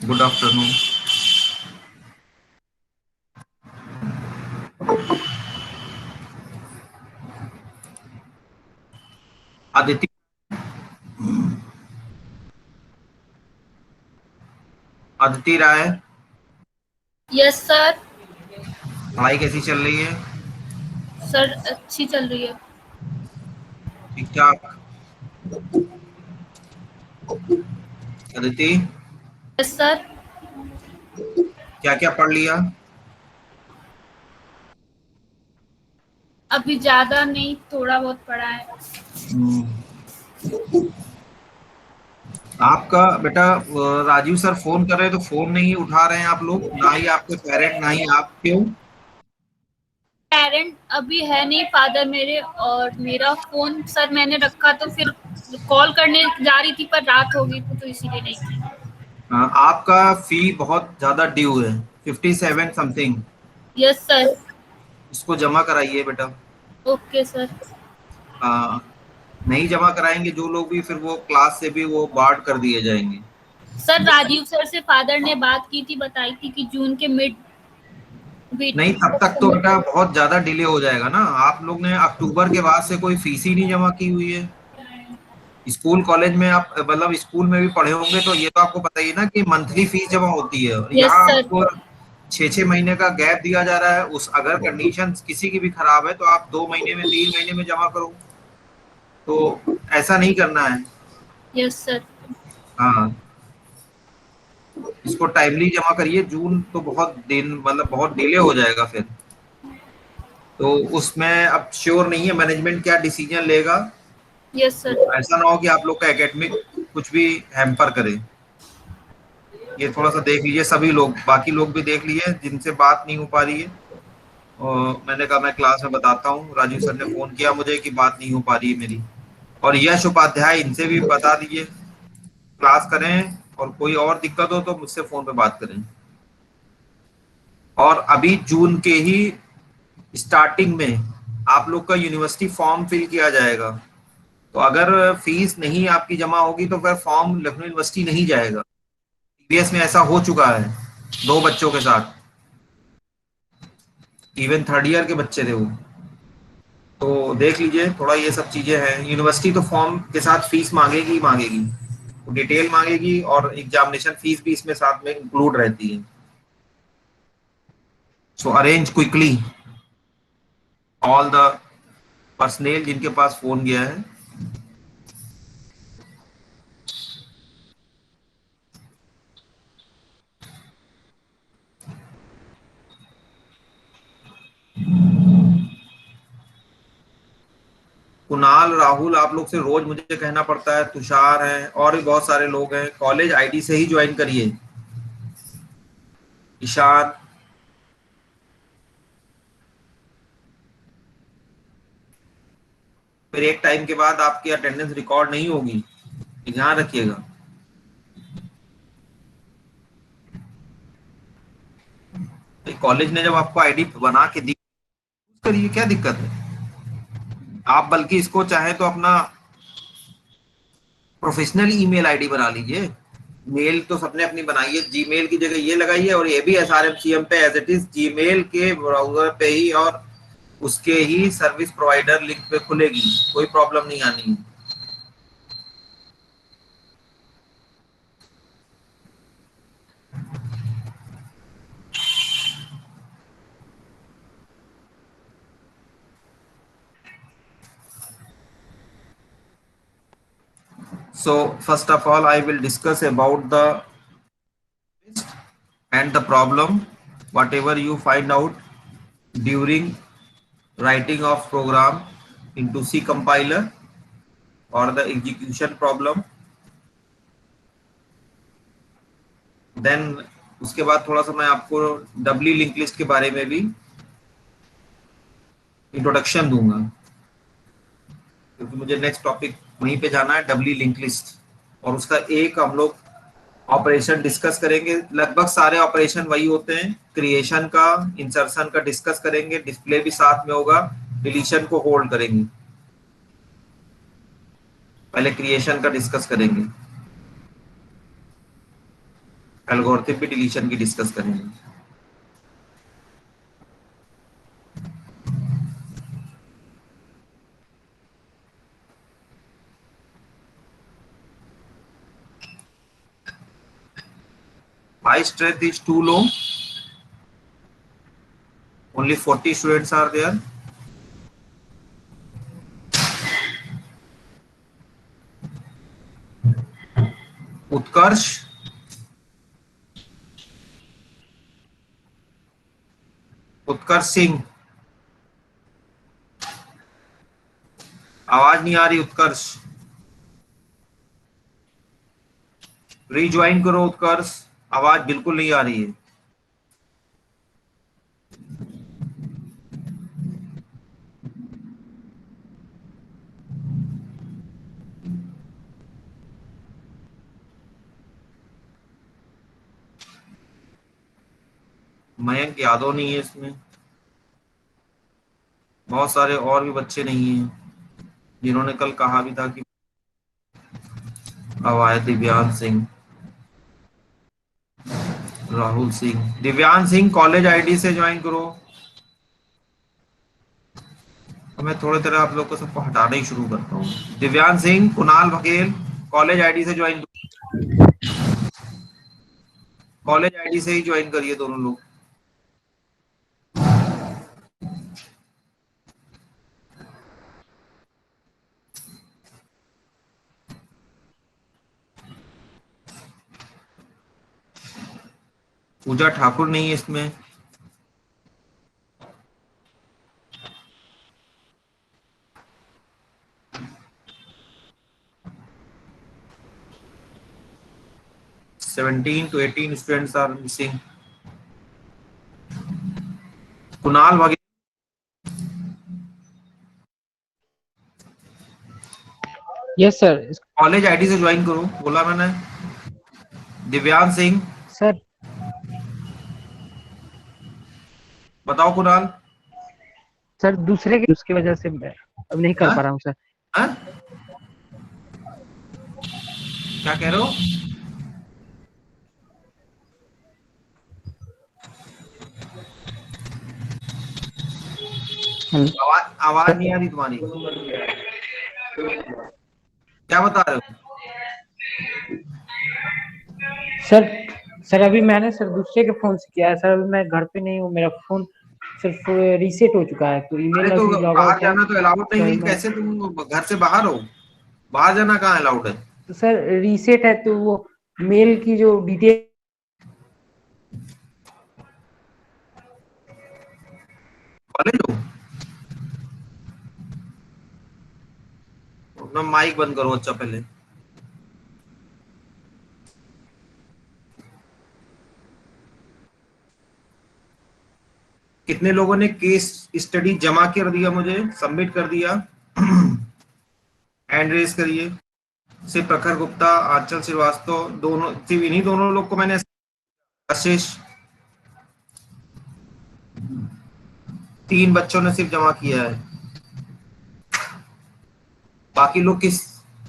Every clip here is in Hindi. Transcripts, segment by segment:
Good afternoon. Aditya, Aditya Rai, yes sir. पढ़ाई कैसी चल रही है? सर अच्छी चल रही है। ठीक ठाक। Aditi, yes sir. क्या क्या पढ़ लिया? अभी ज्यादा नहीं, थोड़ा बहुत पढ़ा है। हम्म, आपका बेटा राजीव सर फोन कर रहे हैं तो फोन नहीं उठा रहे हैं आप लोग, ना ही आपके पेरेंट ना ही आप, क्यों? पेरेंट अभी है नहीं, फादर मेरे, और मेरा फोन सर मैंने रखा तो फिर कॉल करने जा रही थी पर रात हो गई थी तो इसीलिए नहीं की। आपका फी बहुत ज्यादा ड्यू है, 57 समथिंग। Yes sir. इसको जमा कराइए बेटा। Okay sir. आ, नहीं जमा कराएंगे जो लोग भी, फिर वो क्लास से भी वो बार्ड कर दिए जाएंगे। सर राजीव सर से फादर ने बात की थी, बताई थी कि जून के मिड वीक नहीं, तब तक तक तो सबमिट बेटा कर। बहुत ज्यादा डिले हो जाएगा ना। आप लोग ने अक्टूबर के बाद से कोई फीस ही नहीं जमा की हुई है। स्कूल कॉलेज में आप मतलब स्कूल में भी पढ़े होंगे तो ये तो आपको पता ही है ना कि मंथली फीस जमा होती है, और यस यहाँ सर। आपको 6 6 महीने का गैप दिया जा रहा है। उस अगर कंडीशन किसी की भी खराब है तो आप 2 महीने में 3 महीने में जमा करो, तो ऐसा नहीं करना है। Yes sir. हाँ, इसको टाइमली जमा करिए। जून तो बहुत दिन मतलब बहुत डिले हो जाएगा फिर। तो उसमें अब श्योर नहीं है मैनेजमेंट क्या डिसीजन लेगा। Yes sir. तो ऐसा ना हो कि आप लोग का एकेडमिक कुछ भी हैम्पर करे। ये थोड़ा सा देख लीजिए, सभी लोग, बाकी लोग भी देख लीजिए जिनसे बात नहीं हो पा रही है। और मैंने कहा मैं क्लास में बताता हूँ, राजीव सर ने फोन किया मुझे कि बात नहीं हो पा रही है मेरी। और यश उपाध्याय, इनसे भी बता दीजिए क्लास करें, और कोई और दिक्कत हो तो मुझसे फोन पे बात करें। और अभी जून के ही स्टार्टिंग में आप लोग का यूनिवर्सिटी फॉर्म फिल किया जाएगा। तो अगर फीस नहीं आपकी जमा होगी तो फिर फॉर्म लखनऊ यूनिवर्सिटी नहीं जाएगा। पीवीएस में ऐसा हो चुका है 2 बच्चों के साथ, इवन थर्ड ईयर के बच्चे थे वो। तो देख लीजिए थोड़ा, ये सब चीजें हैं। यूनिवर्सिटी तो फॉर्म के साथ फीस मांगेगी ही मांगेगी, तो डिटेल मांगेगी, और एग्जामिनेशन फीस भी इसमें साथ में इंक्लूड रहती है। सो arrange quickly all the personnel जिनके पास फोन गया है। कुणाल, राहुल, आप लोग से रोज मुझे कहना पड़ता है, तुषार है और भी बहुत सारे लोग हैं। कॉलेज आईडी से ही ज्वाइन करिए। ईशान, फिर एक टाइम के बाद आपकी अटेंडेंस रिकॉर्ड नहीं होगी, ध्यान रखिएगा। कॉलेज ने जब आपको आईडी बना के दी, करिए, क्या दिक्कत है? आप बल्कि इसको चाहे तो अपना प्रोफेशनल ईमेल आईडी बना लीजिए। मेल तो सबने अपनी बनाई है, जीमेल की जगह ये लगाइए, और ये भी एसआरएमसीएम पे एज इट इज जीमेल के ब्राउजर पे ही, और उसके ही सर्विस प्रोवाइडर लिंक पे खुलेगी, कोई प्रॉब्लम नहीं आनी है। So first of all I will discuss about the and the problem, whatever you find out during writing of program into C compiler or the execution problem। Then उसके बाद थोड़ा सा मैं आपको डब्ल्यू लिंक लिस्ट के बारे में भी इंट्रोडक्शन दूंगा, क्योंकि मुझे नेक्स्ट टॉपिक वहीं पे जाना है, डब्ल्यू लिंक लिस्ट। और उसका एक हम लोग ऑपरेशन डिस्कस करेंगे। लगभग सारे ऑपरेशन वही होते हैं, क्रिएशन का, इंसर्शन का डिस्कस करेंगे, डिस्प्ले भी साथ में होगा, डिलीशन को होल्ड करेंगे। पहले क्रिएशन का डिस्कस करेंगे। एल्गोरिथम भी डिलीशन की डिस्कस करेंगे। My strength is too low. Only 40 students are there. उत्कर्ष, उत्कर्ष सिंह, आवाज नहीं आ रही उत्कर्ष, रीज्वाइन करो उत्कर्ष, आवाज बिल्कुल नहीं आ रही है। मयंक यादव नहीं है इसमें, बहुत सारे और भी बच्चे नहीं हैं जिन्होंने कल कहा भी था कि अब आए। दिव्यांश सिंह, राहुल सिंह, दिव्यांश सिंह कॉलेज आईडी से ज्वाइन करो। तो मैं थोड़ी देर आप लोग को सबको हटाना ही शुरू करता हूँ। दिव्यांश सिंह, कुणाल बघेल, कॉलेज आईडी से ज्वाइन, कॉलेज आईडी से ही ज्वाइन करिए दोनों लोग। पूजा ठाकुर नहीं है इसमें। Seventeen to 18 students are missing. Kunal Baghel, yes sir. College ID से ज्वाइन करो, बोला मैंने। दिव्यांश सिंह, सर बताओ कुणाल। सर दूसरे की उसकी वजह से मैं अब नहीं कर पा रहा हूँ सर। हाँ? क्या कह रहे हो? आवाज नहीं आ रही तुम्हारी, क्या बता रहे हो? सर अभी मैंने सर दूसरे के फोन से किया है सर। अभी मैं घर पे नहीं हूँ, मेरा फोन सिर्फ रीसेट हो चुका है तो ईमेल अरे तो लॉग बाहर आउट है। जाना तो अलाउड नहीं है, कैसे तुम घर से बाहर हो? बाहर जाना कहाँ अलाउड है? तो सर रीसेट है तो वो मेल की जो डिटेल कॉलेज हो? अपना माइक बंद करो अच्छा पहले। कितने लोगों ने केस स्टडी जमा कर दिया, मुझे सबमिट कर दिया? हैंड रेज करिए। सिर्फ प्रखर गुप्ता, आंचल श्रीवास्तव, दोनों सिर्फ इन्हीं दोनों लोग को मैंने, आशीष, 3 बच्चों ने सिर्फ जमा किया है। बाकी लोग किस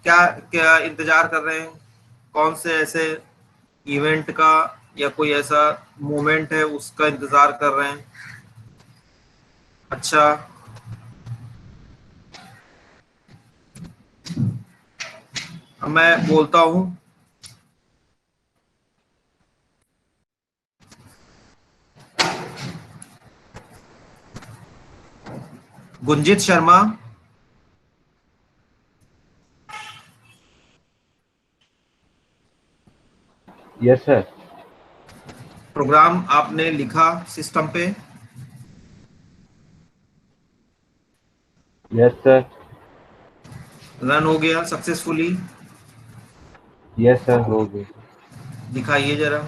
क्या क्या इंतजार कर रहे हैं? कौन से ऐसे इवेंट का या कोई ऐसा मोमेंट है उसका इंतजार कर रहे हैं? अच्छा, अब मैं बोलता हूं। Gunjit Sharma, yes sir. Program आपने लिखा सिस्टम पे? Yes sir. रन हो गया सक्सेसफुली? यस सर, हो गया। दिखाइए जरा।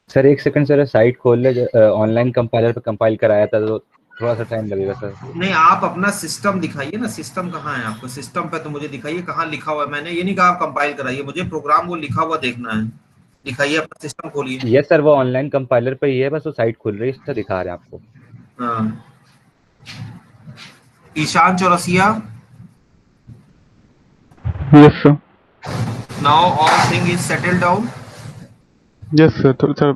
सर एक सेकंड सर, साइट खोल ले। ऑनलाइन कंपाइलर पे कंपाइल कराया था तो थोड़ा सा टाइम लगेगा सर। नहीं, आप अपना सिस्टम दिखाइए ना। सिस्टम कहाँ है आपका? सिस्टम पे तो मुझे दिखाइए कहाँ लिखा हुआ है। मैंने ये नहीं कहा आप कंपाइल कराइए, मुझे प्रोग्राम वो लिखा हुआ देखना है। दिखाइए अपना सिस्टम, खोलिए। यस सर, वो ऑनलाइन कंपाइलर पे ही है, बस वो साइट खुल रही है, इससे दिखा रहे हैं आपको। हाँ, Ishan Chaurasia, Yes, sir. now all thing is settled down. Yes, sir. Sir,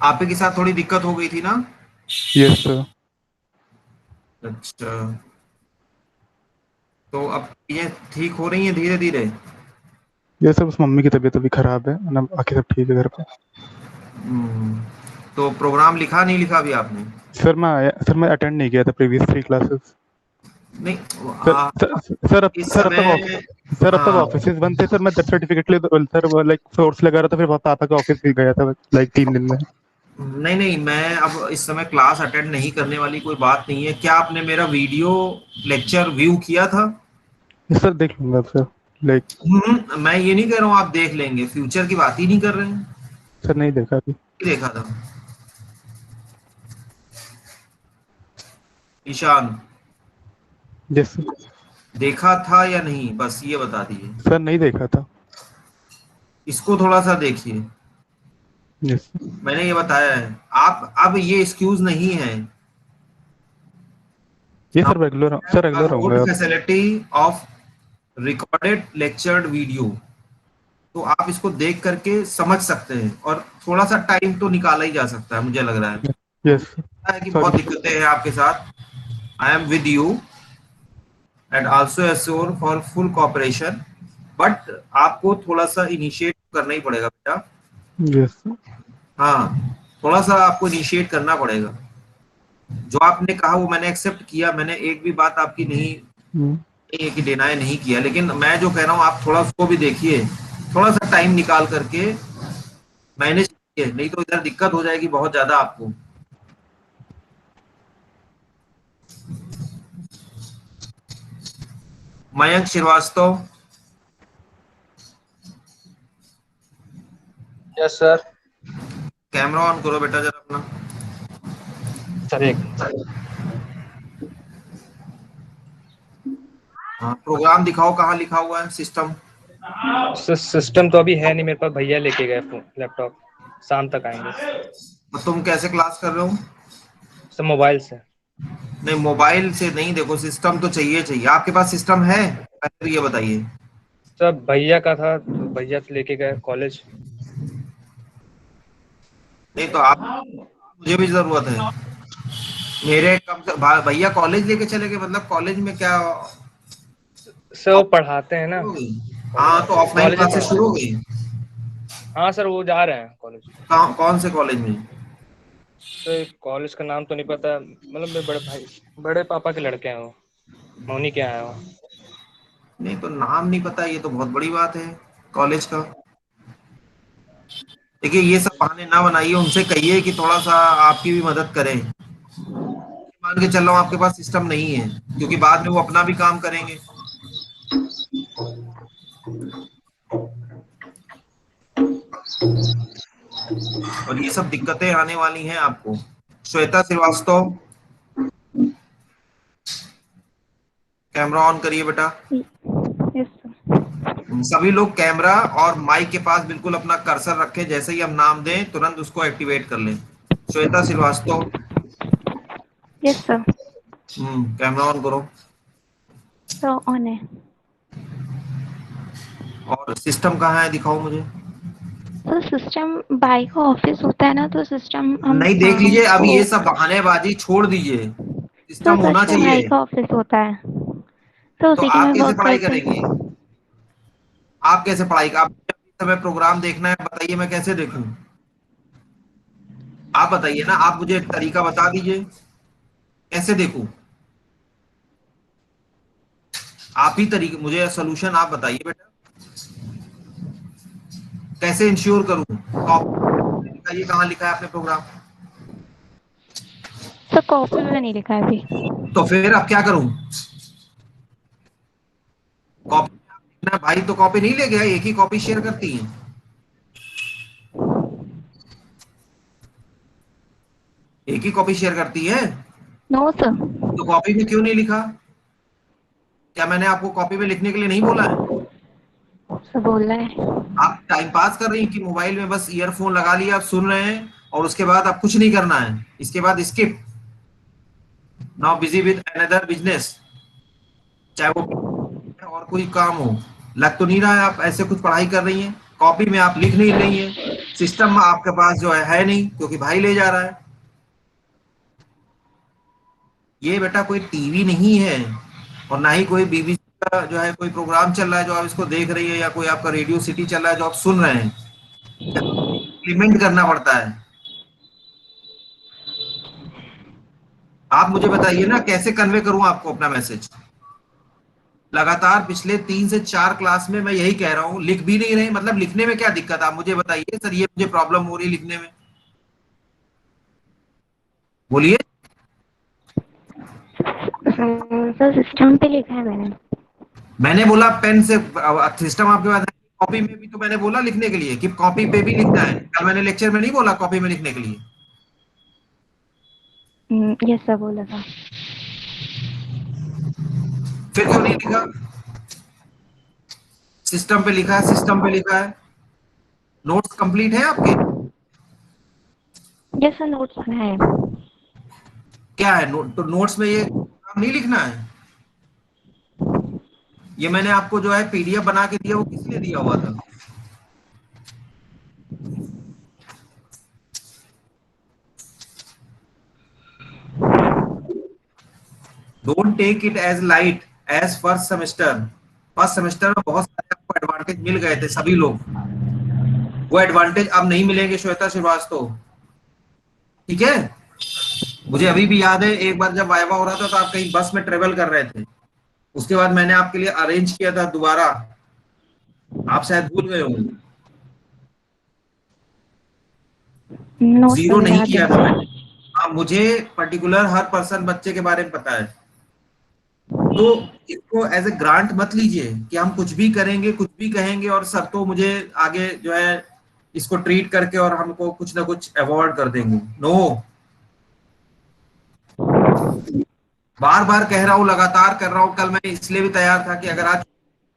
आप के साथ थोड़ी दिक्कत हो गई थी ना? yes, sir. अच्छा, तो अब ये ठीक हो रही है धीरे धीरे? ये सब बस मम्मी की तबीयत अभी खराब है ना, बाकी सब ठीक है घर पे। तो प्रोग्राम लिखा नहीं लिखा अभी आपने? सर मैं अटेंड नहीं किया था प्रीवियस 3 क्लासेस। नहीं सर अब इस तक समय ऑफिस बंद थे सर। मैं डेथ सर्टिफिकेट लिए सर लाइक फोर्स लगा रहा था, फिर पापा के ऑफिस भी गया था लाइक 3 दिन में। नहीं, मैं अब इस समय क्लास अटेंड नहीं करने वाली कोई बात नहीं है। क्या आपने मेरा वीडियो लेक्चर व्यू किया था? सर देख लूंगा सर, लाइक मैं ये नहीं कह रहा हूँ आप देख लेंगे, फ्यूचर की बात ही नहीं कर रहे हैं। सर नहीं देखा अभी। देखा था ईशान? यस देखा था या नहीं, बस ये बता दीजिए। सर नहीं देखा था। इसको थोड़ा सा देखिए। यस मैंने ये बताया है, आप अब ये एक्सक्यूज नहीं है। ये सर रेगुलर होगा। फैसिलिटी ऑफ रिकॉर्डेड लेक्चर्ड वीडियो, तो आप इसको देख करके समझ सकते हैं और थोड़ा सा टाइम तो निकाला ही जा सकता है, मुझे लग रहा है। यस पता है कि बहुत दिक्कतें हैं आपके साथ। I am with you and also assure for full cooperation, but आपको थोड़ा सा इनिशिएट करना ही पड़ेगा बेटा। यस हाँ, थोड़ा सा आपको इनिशिएट करना पड़ेगा। जो आपने कहा वो मैंने एक्सेप्ट किया, मैंने एक भी बात आपकी नहीं कि डिनाई नहीं किया, लेकिन मैं जो कह रहा हूँ आप थोड़ा उसको भी देखिए, थोड़ा सा टाइम निकाल करके मैनेज कीजिए, नहीं तो इधर दिक्कत हो जाएगी बहुत ज्यादा आपको। Mayank Srivastava. Yes sir. Camera on करो बेटा जरा अपना। सर एक हाँ, प्रोग्राम दिखाओ, कहाँ लिखा हुआ है सिस्टम? सिस्टम तो अभी है नहीं मेरे पास, भैया लेके गए लैपटॉप, शाम तक आएंगे। तो तुम कैसे क्लास कर रहे हो? सर मोबाइल से। नहीं, मोबाइल से नहीं, देखो सिस्टम तो चाहिए। आपके पास सिस्टम है? पहले ये बताइए। सर भैया का था, तो भैया से लेके गए कॉलेज। नहीं तो आप, मुझे भी जरूरत है। मेरे कम से भैया कॉलेज लेके चले गए, मतलब कॉलेज में क्या? सर वो पढ़ाते हैं ना। हाँ, तो ऑफलाइन क्लासेस शुरू हो गई? हाँ सर, वो जा रहे हैं कॉलेज। कौन से कॉलेज में? सर कॉलेज का नाम तो नहीं पता, मतलब मेरे बड़े पापा के लड़के हैं, वो मौनी के आए हो। नहीं तो नाम नहीं पता, ये तो बहुत बड़ी बात है कॉलेज का। देखिए ये सब बहाने ना बनाइए, उनसे कहिए कि थोड़ा सा आपकी भी मदद करें। मान के चल रहा हूँ आपके पास सिस्टम नहीं है, क्योंकि बाद में वो अपना भी काम करेंगे। और ये सब दिक्कतें आने वाली हैं आपको। श्वेता श्रीवास्तव, कैमरा ऑन करिए बेटा। सभी लोग कैमरा और माइक के पास बिल्कुल अपना कर्सर रखें, जैसे ही हम नाम दें तुरंत उसको एक्टिवेट कर लें। Shweta Srivastava. Yes sir. Camera on करो। तो ऑन है। और सिस्टम कहाँ है, दिखाओ मुझे। तो सिस्टम भाई का ऑफिस होता है ना, तो सिस्टम हम नहीं, देख लीजिए, अब ये सब बहानेबाजी छोड़ दीजिए, सिस्टम तो होना चाहिए। भाई का ऑफिस होता है, तो उसी आप में कैसे वर्क पढ़ाई करते हैं। करेंगे? आप कैसे पढ़ाई, आप समय प्रोग्राम देखना है, बताइए मैं कैसे देखूं? आप बताइए ना, आप मुझे एक तरीका बता दीजिए कैसे देखूं। आप ही तरीके, मुझे सोल्यूशन आप बताइए बेटा, कैसे इंश्योर करूं? ये कहाँ लिखा है आपने प्रोग्राम? सर कॉपी में नहीं लिखा है अभी। तो फिर अब क्या करूं? कॉपी लिखना है भाई, तो कॉपी नहीं ले गया, एक ही कॉपी शेयर करती है। एक ही कॉपी शेयर करती है। No sir. तो कॉपी में क्यों नहीं लिखा? क्या मैंने आपको कॉपी में लिखने के लिए नहीं बोला है? सर बोल रहा है। आप टाइम पास कर रही हैं कि मोबाइल में बस ईयरफोन लगा लिया, आप सुन रहे हैं और उसके बाद आप कुछ नहीं करना है, इसके बाद skip. Now busy with another business, चाहे वो और कोई काम हो। लग तो नहीं रहा है आप ऐसे कुछ पढ़ाई कर रही हैं, कॉपी में आप लिख नहीं रही हैं, सिस्टम में आपके पास जो है नहीं, क्योंकि भाई ले जा रहा है। ये बेटा कोई टीवी नहीं है और ना ही कोई बीबीसी का जो है कोई प्रोग्राम चल रहा है जो आप इसको देख रही है, या कोई आपका रेडियो सिटी चल रहा है जो आप सुन रहे हैं। इम्प्लीमेंट करना पड़ता है। आप मुझे बताइए ना कैसे कन्वे करूं आपको अपना मैसेज। लगातार पिछले 3 से 4 क्लास में मैं यही कह रहा हूं, लिख भी नहीं रहे, मतलब लिखने में क्या दिक्कत, आप मुझे बताइए सर, ये मुझे प्रॉब्लम हो रही है लिखने में, बोलिए। सर सिस्टम पे लिखा है मैंने बोला पेन से, सिस्टम आपके पास है, कॉपी में भी तो मैंने बोला लिखने के लिए कि कॉपी पे भी लिखना है। कल मैंने लेक्चर में नहीं बोला कॉपी में लिखने के लिए? यस सर बोला था। फिर क्यों नहीं लिखा? सिस्टम पे लिखा है, सिस्टम पे लिखा है। नोट्स कंप्लीट है आपके? यस सर नोट्स है। क्या है तो नोट्स में ये काम नहीं लिखना है? ये मैंने आपको जो है पीडीएफ बना के दिया, वो किस लिए दिया हुआ था? Don't take it as light as first semester. First semester में बहुत सारे आपको एडवांटेज मिल गए थे सभी लोग, वो एडवांटेज अब नहीं मिलेंगे श्वेता श्रीवास्तव, ठीक है? मुझे अभी भी याद है एक बार जब वाइवा हो रहा था तो आप कहीं बस में ट्रेवल कर रहे थे, उसके बाद मैंने आपके लिए अरेंज किया था दोबारा, आप शायद भूल गए होंगे। जीरो नहीं किया था मैंने। हाँ, मुझे पर्टिकुलर हर पर्सन बच्चे के बारे में पता है, तो इसको एज ए ग्रांट मत लीजिए कि हम कुछ भी करेंगे, कुछ भी कहेंगे और सर तो मुझे आगे जो है इसको ट्रीट करके और हमको कुछ ना कुछ अवॉर्ड कर देंगे। नो, बार बार कह रहा हूँ, लगातार कर रहा हूँ। कल मैं इसलिए भी तैयार था कि अगर आज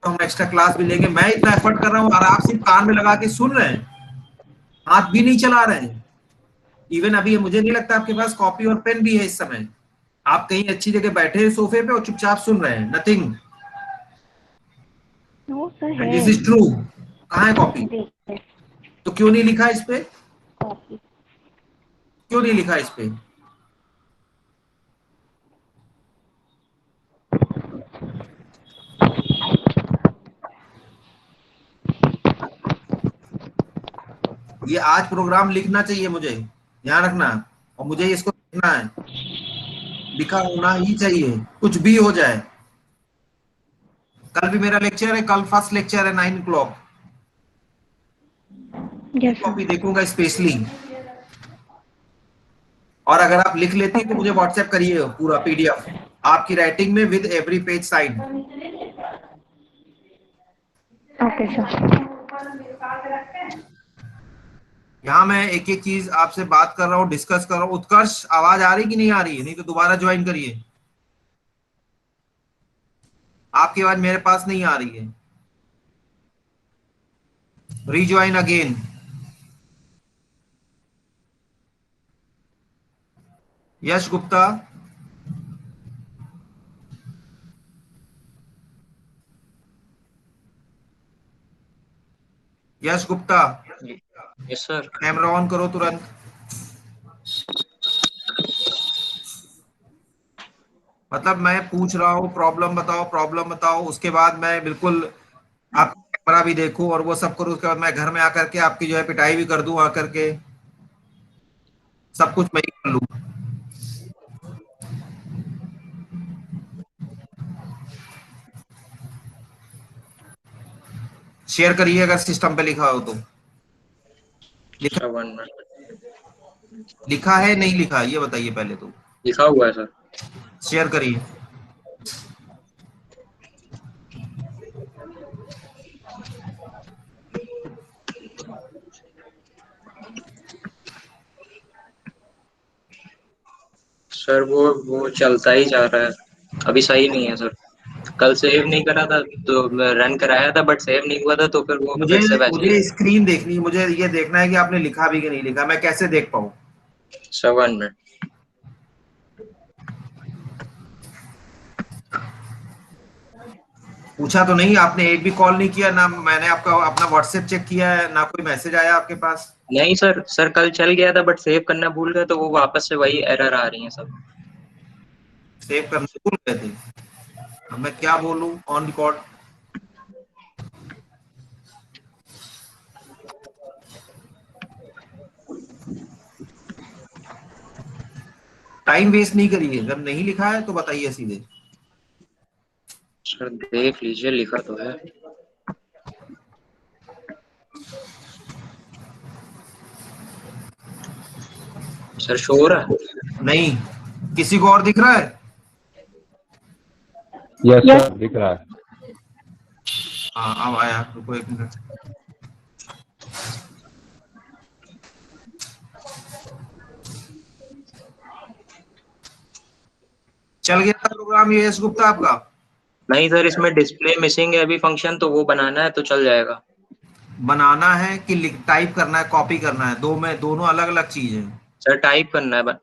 तो हम एक्स्ट्रा क्लास भी लेंगे। मैं इतना एफर्ट कर रहा हूँ और आप सिर्फ कान में लगा के सुन रहे हैं, हाथ भी नहीं चला रहे हैं। इवन अभी मुझे नहीं लगता आपके पास कॉपी और पेन भी है इस समय। आप कहीं अच्छी जगह बैठे हैं सोफे पे और चुपचाप सुन रहे हैं, नथिंग। This is true. कहाँ है कॉपी? तो क्यों नहीं लिखा इस पे? क्यों नहीं लिखा इस पे? ये आज प्रोग्राम लिखना चाहिए मुझे, ध्यान रखना, और मुझे इसको लिखना है, लिखा होना ही चाहिए, कुछ भी हो जाए। कल भी मेरा लेक्चर है, कल फर्स्ट लेक्चर है 9 o'clock। कॉपी देखूंगा स्पेशली, और अगर आप लिख लेती हैं तो मुझे व्हाट्सएप करिए पूरा पीडीएफ आपकी राइटिंग में with every page sign. Okay sir. यहाँ मैं एक एक चीज आपसे बात कर रहा हूँ, डिस्कस कर रहा हूँ। उत्कर्ष, आवाज आ रही कि नहीं आ रही है? नहीं तो दोबारा ज्वाइन करिए, आपकी आवाज मेरे पास नहीं आ रही है। Rejoin again. Yash Gupta, Yash Gupta, yes sir. Camera on करो तुरंत। मतलब मैं पूछ रहा हूँ प्रॉब्लम बताओ, प्रॉब्लम बताओ, उसके बाद मैं बिल्कुल आप कैमरा भी देखूं और वो सब करूं। उसके बाद मैं घर में आकर के आपकी जो है पिटाई भी कर दूं, आकर के सब कुछ मैं ही कर लूं। शेयर करिए अगर सिस्टम पे लिखा हो तो। लिखा है नहीं लिखा, ये बताइए पहले तो। लिखा हुआ है सर। शेयर करिए। सर वो चलता ही जा रहा है, अभी सही नहीं है सर। कल सेव नहीं करा था तो रन कराया था बट सेव नहीं हुआ था, तो फिर वो मुझे फिर से वैसे मुझे स्क्रीन देखनी है, मुझे ये देखना है कि आपने लिखा भी कि नहीं लिखा। मैं कैसे देख पाऊँ? 7 मिनट। पूछा तो नहीं आपने, एक भी कॉल नहीं किया ना, मैंने आपका अपना व्हाट्सएप चेक किया है ना, कोई मैसेज आया आपके पास? नहीं सर कल चल गया था बट सेव करना भूल गए तो वो वापस से वही एरर आ रही है सब। सेव करने भूल गए थे? अब मैं क्या बोलूं ऑन रिकॉर्ड? टाइम वेस्ट नहीं करिए, जब नहीं लिखा है तो बताइए सीधे। सर देख लीजिए लिखा तो है। सर शो हो रहा है? नहीं, किसी को और दिख रहा है? यस सर दिख रहा है। हाँ अब आया, रुको 1 मिनट। चल गया था प्रोग्राम यश गुप्ता आपका? नहीं सर इसमें डिस्प्ले मिसिंग है अभी फंक्शन, तो वो बनाना है तो चल जाएगा। बनाना है कि टाइप करना है, कॉपी करना है? दो में दोनों अलग अलग चीज है। सर टाइप करना है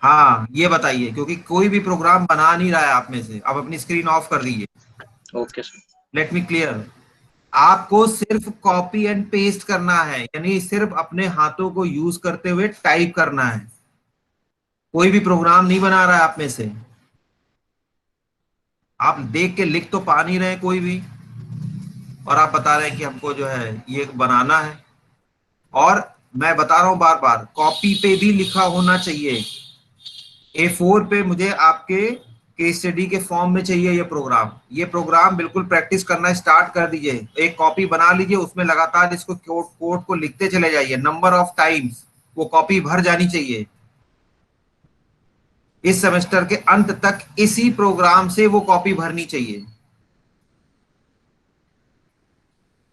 हाँ ये बताइए, क्योंकि कोई भी प्रोग्राम बना नहीं रहा है आप में से। अब अपनी स्क्रीन ऑफ कर दीजिए। Okay sir. Let me clear. आपको सिर्फ कॉपी एंड पेस्ट करना है, यानी सिर्फ अपने हाथों को यूज करते हुए टाइप करना है। कोई भी प्रोग्राम नहीं बना रहा है आप में से। आप देख के लिख तो पा नहीं रहे कोई भी, और आप बता रहे हैं कि हमको जो है ये बनाना है। और मैं बता रहा हूं बार बार, कॉपी पे भी लिखा होना चाहिए। A4 पे मुझे आपके केस स्टडी के फॉर्म में चाहिए ये प्रोग्राम बिल्कुल प्रैक्टिस करना स्टार्ट कर दीजिए। एक कॉपी बना लीजिए, उसमें लगातार इसको कोड को लिखते चले जाइए, नंबर ऑफ टाइम्स वो कॉपी भर जानी चाहिए। इस सेमेस्टर के अंत तक इसी प्रोग्राम से वो कॉपी भरनी चाहिए।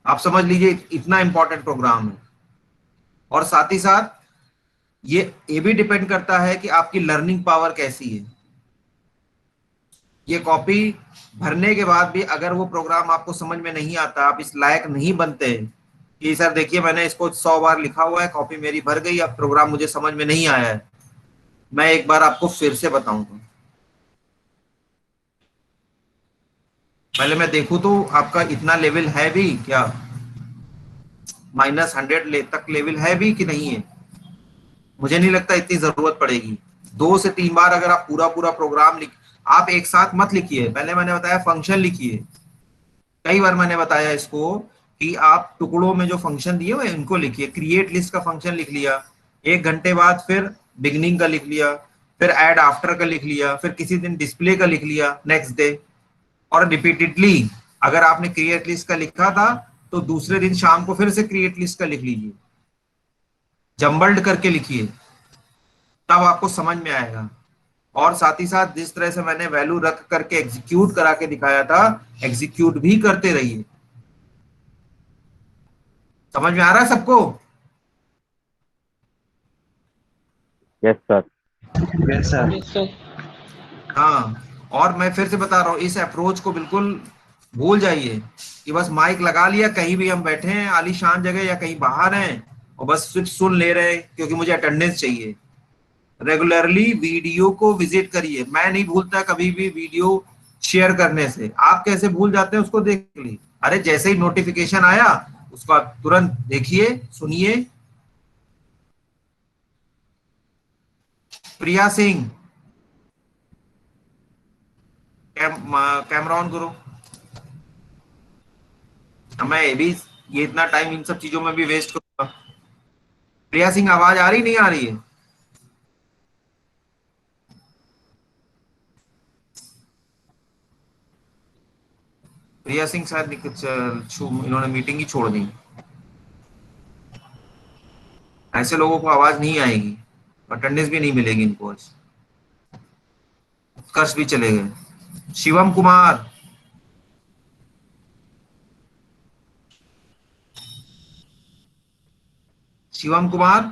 आप समझ लीजिए इतना इंपॉर्टेंट प्रोग्राम है। और साथ ही साथ ये भी डिपेंड करता है कि आपकी लर्निंग पावर कैसी है। ये कॉपी भरने के बाद भी अगर वो प्रोग्राम आपको समझ में नहीं आता, आप इस लायक नहीं बनते कि सर देखिए मैंने इसको 100 बार लिखा हुआ है, कॉपी मेरी भर गई, अब प्रोग्राम मुझे समझ में नहीं आया है, मैं एक बार आपको फिर से बताऊंगा। पहले मैं देखूं तो आपका इतना लेवल है भी क्या, -100 तक लेवल है भी कि नहीं है? मुझे नहीं लगता इतनी जरूरत पड़ेगी। 2 से 3 बार अगर आप पूरा पूरा प्रोग्राम लिख, आप एक साथ मत लिखिए। पहले मैंने बताया फंक्शन लिखिए, कई बार मैंने बताया इसको कि आप टुकड़ों में जो फंक्शन दिए हुए इनको लिखिए। क्रिएट लिस्ट का फंक्शन लिख लिया, 1 घंटे बाद फिर बिगनिंग का लिख लिया, फिर ऐड आफ्टर का लिख लिया, फिर किसी दिन डिस्प्ले का लिख लिया नेक्स्ट डे। और रिपीटेडली अगर आपने क्रिएट लिस्ट का लिखा था तो दूसरे दिन शाम को फिर से क्रिएट लिस्ट का लिख लीजिए, जम्बल्ड करके लिखिए, तब आपको समझ में आएगा। और साथ ही साथ जिस तरह से मैंने वैल्यू रख करके एग्जीक्यूट करा के दिखाया था, एग्जीक्यूट भी करते रहिए। समझ में आ रहा है सबको? Yes sir. Yes sir. हाँ, और मैं फिर से बता रहा हूँ, इस अप्रोच को बिल्कुल भूल जाइए कि बस माइक लगा लिया, कहीं भी हम बैठे हैं आलीशान जगह या कहीं बाहर हैं और बस सिर्फ सुन ले रहे हैं क्योंकि मुझे अटेंडेंस चाहिए। रेगुलरली वीडियो को विजिट करिए। मैं नहीं भूलता कभी भी वीडियो शेयर करने से। आप कैसे भूल जाते हैं उसको देख ली। अरे जैसे ही नोटिफिकेशन आया उसको आप तुरंत देखिए, सुनिए। प्रिया सिंह, कैमरा ऑन करो। मैं ये इतना टाइम इन सब चीजों में भी वेस्ट करूंगा? प्रिया सिंह आवाज आ रही नहीं आ रही है? प्रिया सिंह शायद इन्होंने मीटिंग ही छोड़ दी। ऐसे लोगों को आवाज नहीं आएगी, अटेंडेंस भी नहीं मिलेगी इनको आज। उत्कर्ष भी चले गए। शिवम कुमार, शिवम कुमार,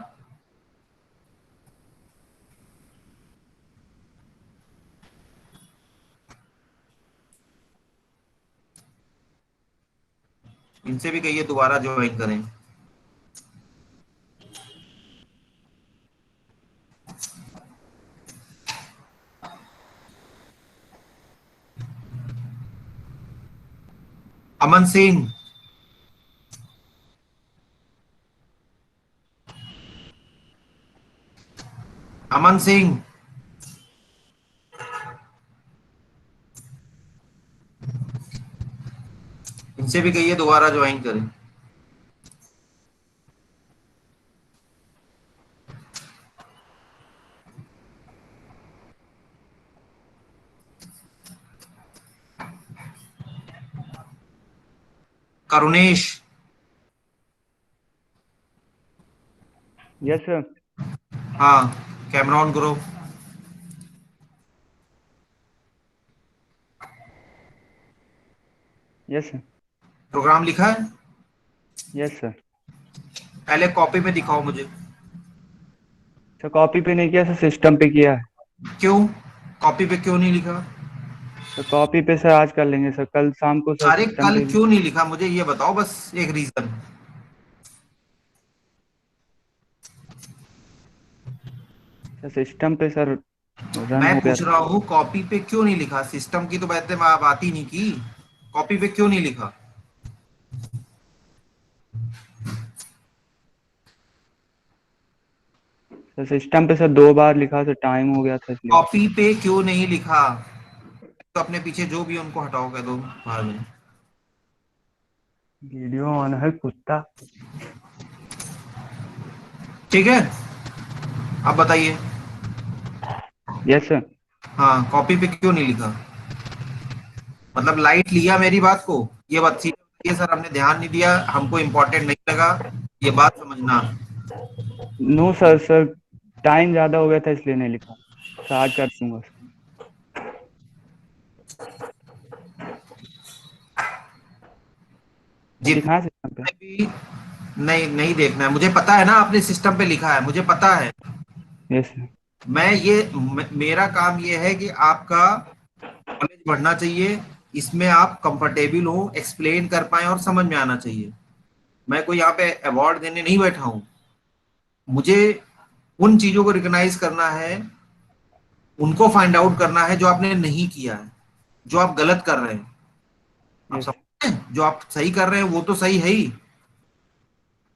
इनसे भी कहिए दोबारा ज्वाइन करें। अमन सिंह, अमन सिंह, इनसे भी कहिए दोबारा ज्वाइन करें। Karunesh, yes sir. हाँ कैमरा ऑन करो। Yes sir. प्रोग्राम लिखा है? Yes sir. पहले कॉपी में दिखाओ मुझे। सर कॉपी पे नहीं किया सर, सिस्टम पे किया है। क्यों कॉपी पे क्यों नहीं लिखा? सर कॉपी पे सर आज कर लेंगे सर, कल शाम को सर अरे सिस्टम कल पे। क्यों नहीं लिखा मुझे ये बताओ, बस एक रीजन। सर सिस्टम पे सर रन मैं हो गया पूछ था। रहा हूँ कॉपी पे क्यों नहीं लिखा? सिस्टम की तो बात ही नहीं की, कॉपी पे क्यों नहीं लिखा? सर सिस्टम पे सर 2 बार लिखा, सर टाइम हो गया था इसलिए। कॉपी पे क्यों नहीं लिखा? तो अपने पीछे जो भी है उनको हटाओ, कह दो बाहर में। वीडियो ऑन है कुत्ता। ठीक है, अब बताइए। Yes sir. हाँ कॉपी पे क्यों नहीं लिखा? मतलब लाइट लिया मेरी बात को? ये बात सीधे सर हमने ध्यान नहीं दिया, हमको इम्पोर्टेंट नहीं लगा, ये बात समझना। नो सर, सर टाइम ज्यादा हो गया था इसलिए नहीं लिखा। सर आज कर दूंगा सर। सर जितने दिखाएं सिस्टम पे। भी नहीं नहीं देखना है, मुझे पता है ना आपने सिस्टम पे लिखा है, मुझे पता है। Yes sir. मेरा काम ये है कि आपका नॉलेज बढ़ना चाहिए, इसमें आप कंफर्टेबल हो, एक्सप्लेन कर पाए और समझ में आना चाहिए। मैं कोई यहाँ पे अवार्ड देने नहीं बैठा हूँ, मुझे उन चीजों को रिकॉग्नाइज करना है, उनको फाइंड आउट करना है जो आपने नहीं किया है, जो आप गलत कर रहे हैं। आप यस। समझ रहे हैं? जो आप सही कर रहे हैं वो तो सही है ही,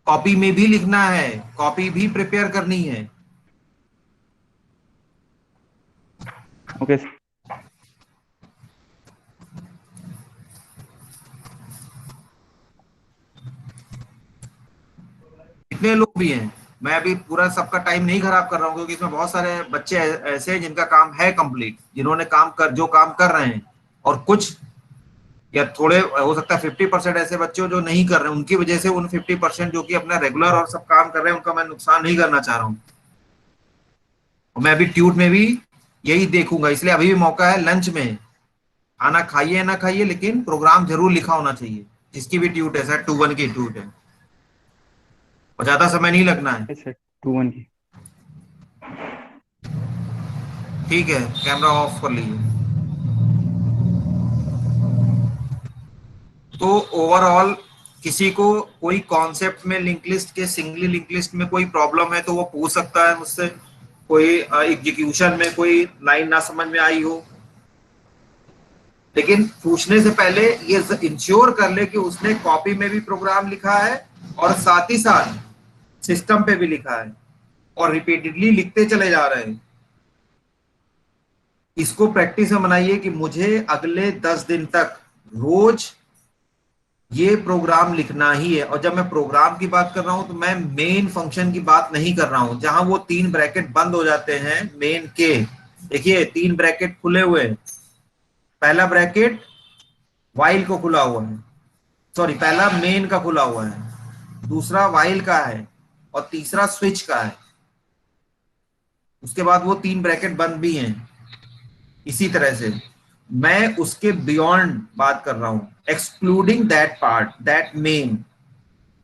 कॉपी में भी लिखना है, कॉपी भी प्रिपेयर करनी है। Okay sir. कितने लोग भी हैं, मैं अभी पूरा सबका टाइम नहीं खराब कर रहा हूँ, क्योंकि इसमें बहुत सारे बच्चे ऐसे हैं जिनका काम है कंप्लीट, जिन्होंने जो काम कर रहे हैं, और कुछ या थोड़े हो सकता है 50% ऐसे बच्चे हो जो नहीं कर रहे हैं, उनकी वजह से उन 50% जो कि अपना रेगुलर और सब काम कर रहे हैं उनका मैं नुकसान नहीं करना चाह रहा हूँ। मैं अभी ट्यूट में भी यही देखूंगा, इसलिए अभी भी मौका है लंच में, खाना खाइए ना खाइए लेकिन प्रोग्राम जरूर लिखा होना चाहिए, जिसकी भी ट्यूट है, सर 2-1 की ट्यूट है, और ज्यादा समय नहीं लगना है। यस सर 2-1 की। ठीक है, कैमरा ऑफ कर लीजिए। तो ओवरऑल किसी को कोई कॉन्सेप्ट में लिंक लिस्ट के सिंगली लिंक लिस्ट में कोई प्रॉब्लम है तो वो पूछ सकता है मुझसे, कोई एग्जीक्यूशन में कोई लाइन ना समझ में आई हो, लेकिन पूछने से पहले ये इंश्योर कर ले कि उसने कॉपी में भी प्रोग्राम लिखा है और साथ ही साथ सिस्टम पे भी लिखा है, और रिपीटेडली लिखते चले जा रहे हैं। इसको प्रैक्टिस में बनाइए कि मुझे अगले 10 दिन तक रोज ये प्रोग्राम लिखना ही है। और जब मैं प्रोग्राम की बात कर रहा हूं तो मैं मेन फंक्शन की बात नहीं कर रहा हूं, जहां वो 3 ब्रैकेट बंद हो जाते हैं मेन के। देखिए 3 ब्रैकेट खुले हुए हैं, पहला ब्रैकेट वाइल को खुला हुआ है, सॉरी पहला मेन का खुला हुआ है, दूसरा वाइल का है, और तीसरा स्विच का है। उसके बाद वो 3 ब्रैकेट बंद भी हैं। इसी तरह से मैं उसके बियॉन्ड बात कर रहा हूं, excluding that part, that main.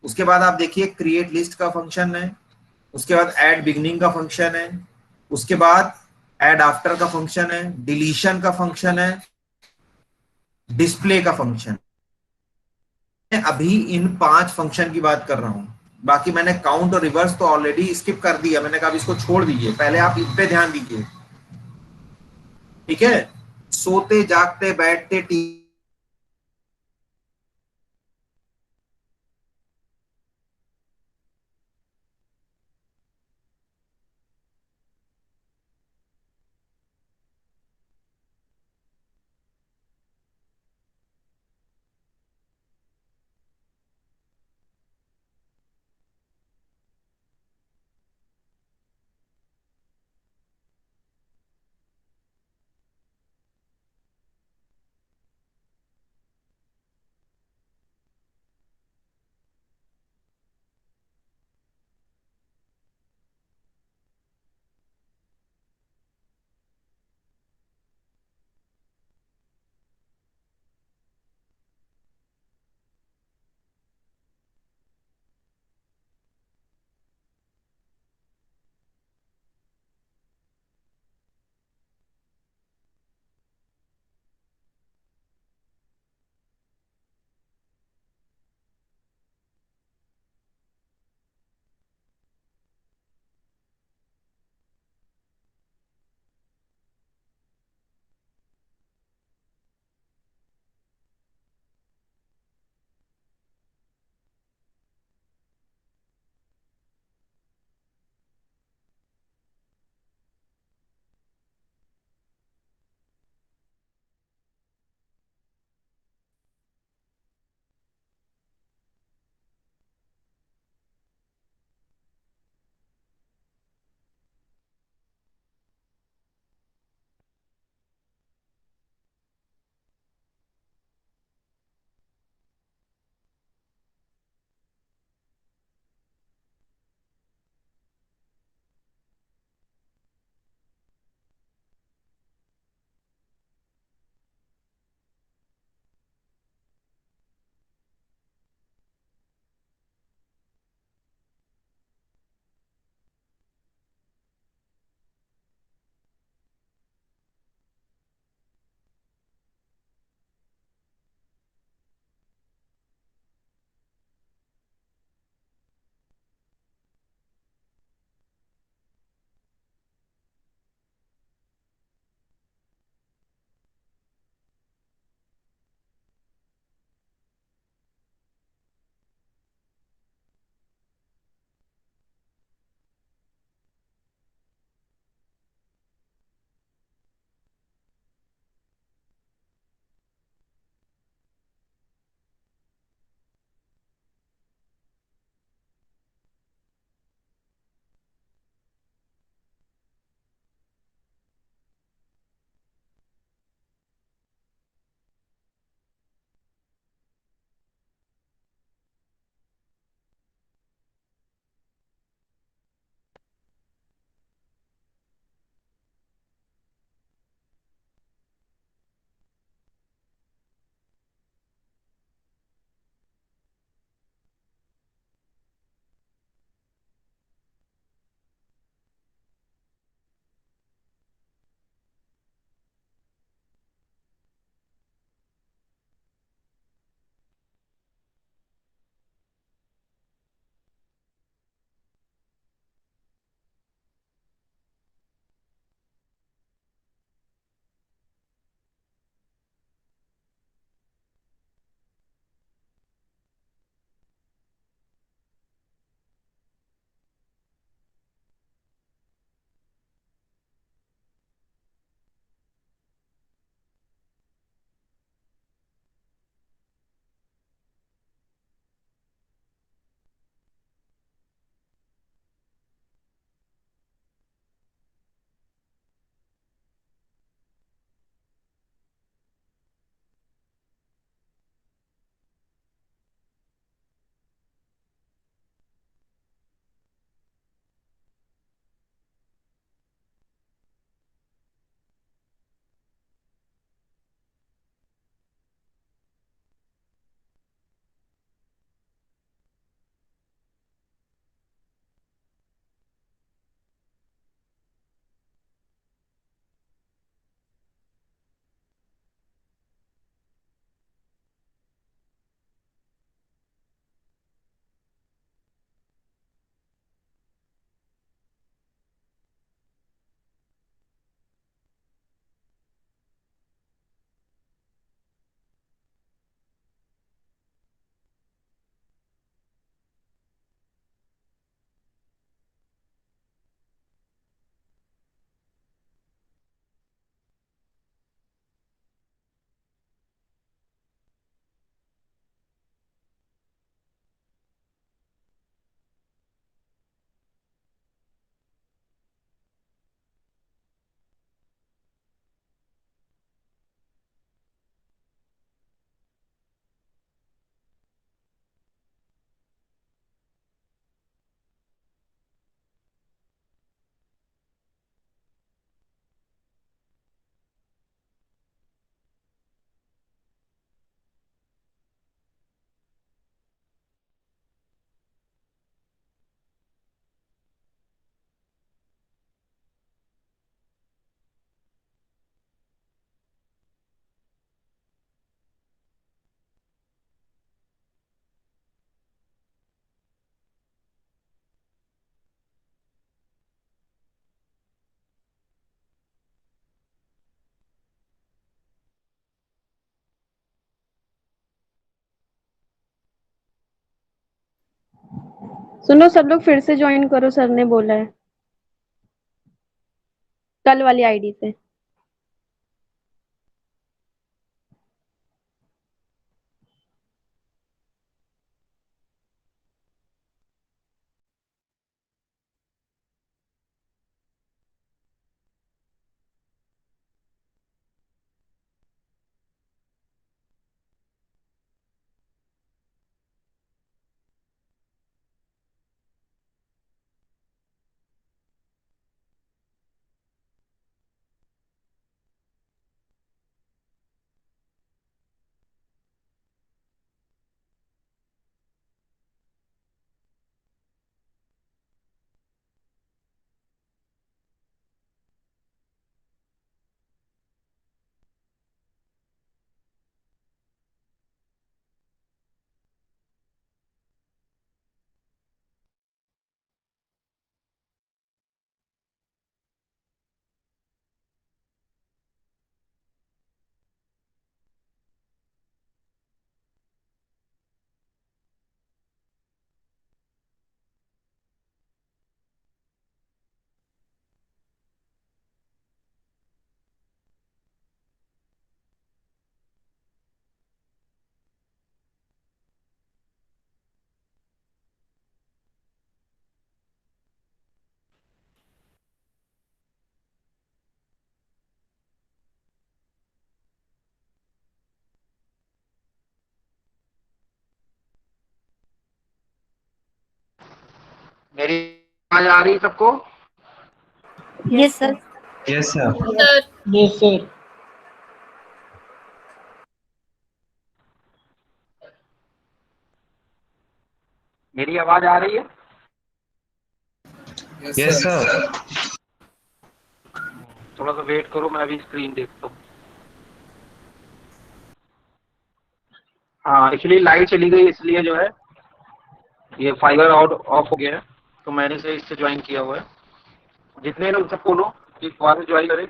उसके बाद आप देखिए क्रिएट लिस्ट का फंक्शन है, उसके बाद ऐड बिगनिंग का फंक्शन है, उसके बाद ऐड आफ्टर का फंक्शन है, डिलीशन का फंक्शन है, डिस्प्ले का फंक्शन। मैं अभी इन 5 फंक्शन की बात कर रहा हूं, बाकी मैंने काउंट और रिवर्स तो ऑलरेडी स्किप कर दिया, मैंने कहा इसको छोड़ दीजिए, पहले आप इन पे ध्यान दीजिए। ठीक है, सोते जागते बैठते सुनो सब लोग फिर से ज्वाइन करो, सर ने बोला है कल वाली आईडी से। मेरी आवाज आ रही है सबको? Yes sir. Yes sir. Sir yes sir. मेरी आवाज आ रही है? Yes sir. थोड़ा सा वेट करो, मैं अभी स्क्रीन देखता हूँ। हाँ, एक्चुअली लाइट चली गई इसलिए जो है ये फाइबर आउट ऑफ हो गया है, तो मैंने से इससे ज्वाइन किया हुआ है। जितने लोग सबको लो एक बार ज्वाइन करें।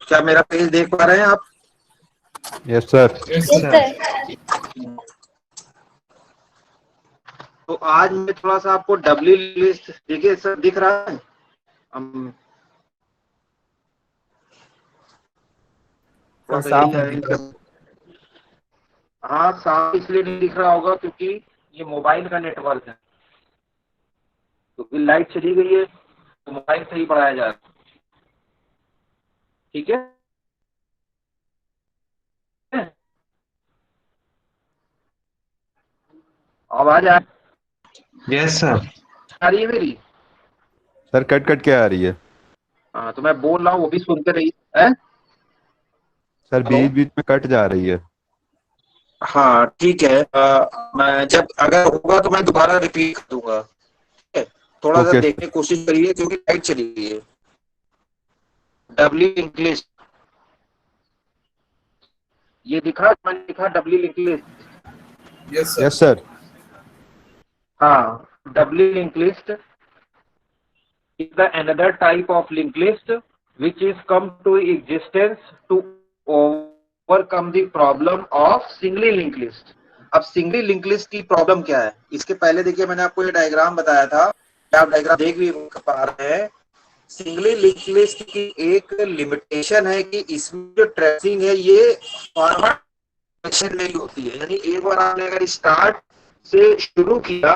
क्या मेरा पेज देख पा रहे हैं आप? Yes sir. Yes sir. तो आज मैं थोड़ा सा आपको डब्ल्यू लिस्ट, देखिए सर दिख रहा है? हाँ, साफ इसलिए नहीं दिख रहा होगा क्योंकि ये मोबाइल का नेटवर्क है, क्योंकि लाइट चली गई है तो मोबाइल से ही पढ़ाया जा रहा है। ठीक है, आवाज आ यस सर। रही है मेरी? सर कट कट के आ रही है। हाँ, तो मैं बोल रहा हूँ वो भी सुनते रहिए। हैं? सर बीच बीच में कट जा रही है। हाँ ठीक है, मैं जब अगर होगा तो मैं दोबारा रिपीट कर दूंगा। ठीक है? थोड़ा सा ओके। देखने की कोशिश करिए क्योंकि लाइट चली गई है। डब्ल्यू इंग्लिश ये दिखा, मैंने लिखा डब्ल्यू इंग्लिश। Yes sir. हाँ, doubly link list is the another type of linked list which is come to existence to overcome the problem of singly linked list। अब सिंगली लिंक लिस्ट की प्रॉब्लम क्या है? इसके पहले देखिए मैंने आपको ये डायग्राम बताया था, आप डायग्राम देख भी पा रहे हैं। सिंगली लिंक लिस्ट की एक लिमिटेशन है कि इसमें जो ट्रेसिंग है ये फॉरवर्ड डायरेक्शन में ही होती है, यानी एक बार आपने अगर स्टार्ट से शुरू किया,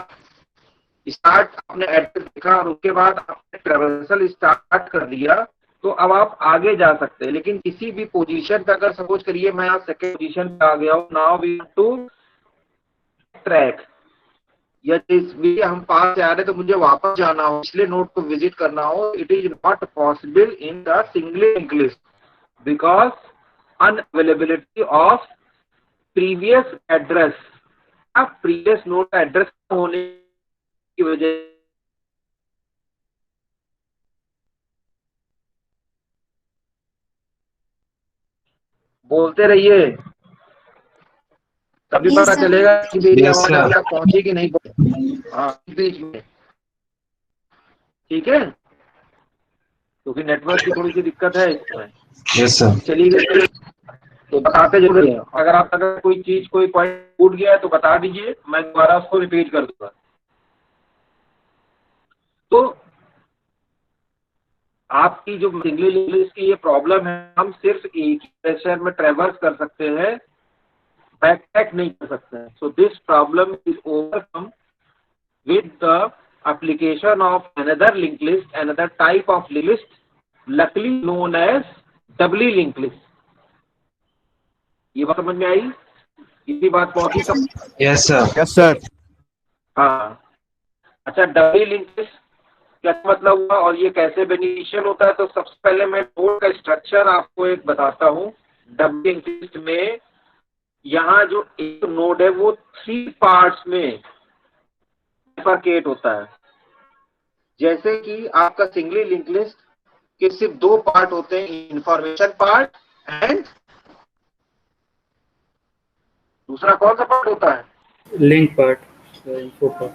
स्टार्ट आपने एड्रेस लिखा और उसके बाद आपने ट्रेवर्सल स्टार्ट कर दिया, तो अब आप आगे जा सकते हैं। लेकिन किसी भी पोजीशन पे अगर सपोज करिए मैं आज सेकंड पोजीशन पे आ गया हूँ, नाउ वी टू ट्रैक, या जिस भी हम पास से आ रहे तो मुझे वापस जाना हो, पिछले नोड को विजिट करना हो, it is not possible in the singly link list because unavailability of previous address, अब प्रीवियस नोड का एड्रेस होने की वजह बोलते रहिए, तभी पता चलेगा कि मेरी आवाज अभी तक पहुंची कि नहीं पहुंची। हाँ, बीच में, ठीक है, क्योंकि नेटवर्क की थोड़ी सी दिक्कत है इसमें। Yes sir. चलिए तो बताते जरूर हैं। अगर कोई चीज, कोई पॉइंट छूट गया है तो बता दीजिए, मैं दोबारा उसको रिपीट कर दूंगा। तो आपकी जो सिंगल इंग्लिश की ये प्रॉब्लम है, हम सिर्फ एक ही सेशन में ट्रेवर्स कर सकते हैं, बैक ट्रैक नहीं कर सकते हैं। So this problem is overcome with the application of another linked list, another type of linked list, luckily known as doubly linked list. ये बात समझ में आई? इतनी बात पहुंची सब? Yes sir. Yes sir. हाँ, अच्छा, डबली लिंक्ड लिस्ट क्या मतलब हुआ और ये कैसे बेनिफिशियल होता है? तो सबसे पहले मैं नोड का स्ट्रक्चर आपको एक बताता हूँ। डबली लिंक्ड लिस्ट में यहाँ जो एक नोड है वो 3 पार्ट्स में डिफरकेट होता है। जैसे कि आपका सिंगली लिंक लिस्ट के सिर्फ 2 पार्ट होते हैं, इंफॉर्मेशन पार्ट एंड दूसरा कौन सा पार्ट होता है? Link part, info part.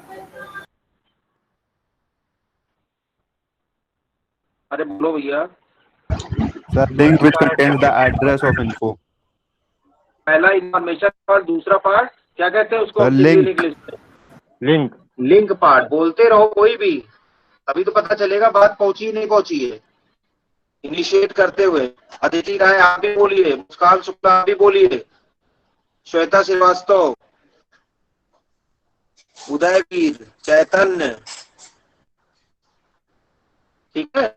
अरे बोलो भैया। Sir, link which contains the address of info. पहला इंफॉर्मेशन पार्ट, दूसरा पार्ट क्या कहते हैं उसको? लिंक। Link link part. बोलते रहो कोई भी, तभी तो पता चलेगा बात पहुंची नहीं पहुंची है। इनिशिएट करते हुए अदिति राय आप भी बोलिए, मुस्कान शुक्ला आप भी बोलिए, श्वेता श्रीवास्तव, उदयवीर, चैतन्य, ठीक है।